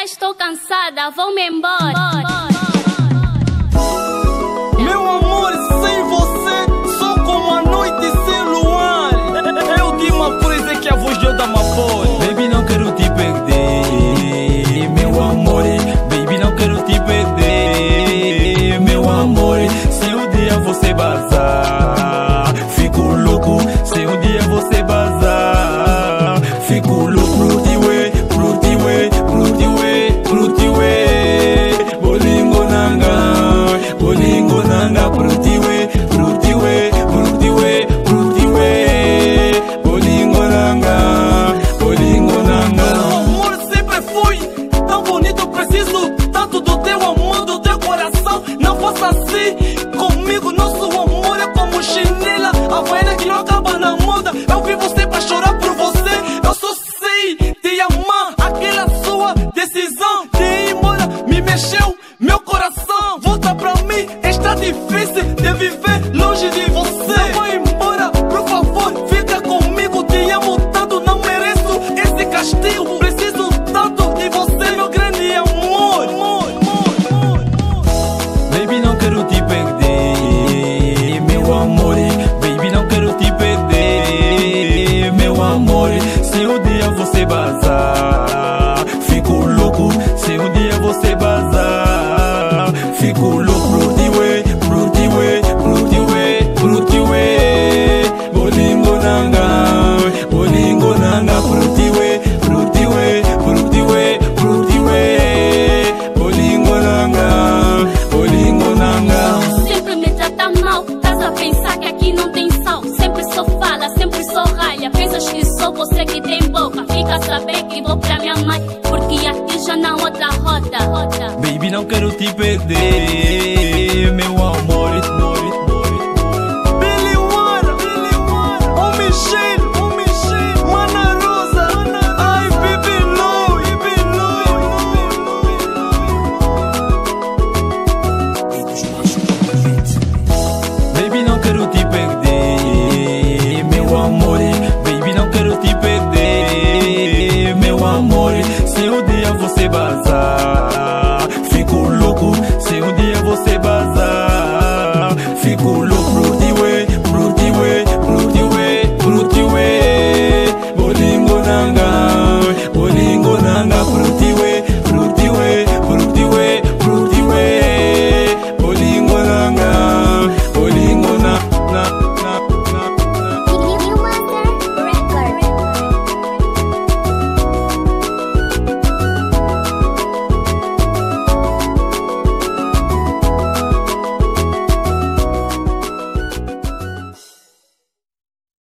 Já estou cansada, vou-me embora. Meu amor, sem você, sou como a noite sem luar. É o Dima Freeze que é a voz de Oda Mapole. Baby, não quero te perder, meu amor. Baby, não quero te perder, meu amor. Se um dia você bazar, fico louco. Se um dia você bazar, fico louco. Bolingo nanga, prutiwe, prutiwe, prutiwe, prutiwe. Bolingo nanga, bolingo nanga. Meu amor, sempre fui tão bonito, preciso tanto do teu amor, do teu coração. Não faça assim comigo, nosso amor é como chinela havaiana que não acaba na moda. Eu vivo sempre a chorar por você. Eu só sei te amar, aquela sua decisão de ir embora me mexeu meu coração. Volta pra mim, está difícil de viver longe de você. Não vou embora, por favor, fica comigo. Te amo tanto, não mereço esse castigo. Preciso tanto de você, meu grande amor. Baby, não quero te perder, meu amor. Baby, não quero te perder, meu amor. Se um dia você bazar, fico louco. Se um dia você bazar, fico louco. Prutiwe, prutiwe, prutiwe. Bolingo nanga, bolingo nanga. Prutiwe, prutiwe, prutiwe, prutiwe. Bolingo nanga, bolingo nanga. Sempre me trata mal, estás a pensar que aqui não tem sal. Sempre só fala, sempre só ralha. Pensas que sou você que tem boca. Fica a saber que vou pra minha mãe, porque aqui já não outra rota. Baby, não quero te perder, meu amor. Billy One, oh Michelle, Mana Rosa, ai Bibi Lou. Baby, não quero te perder, meu amor. Baby, não quero te perder, meu amor. Se um dia você bazar,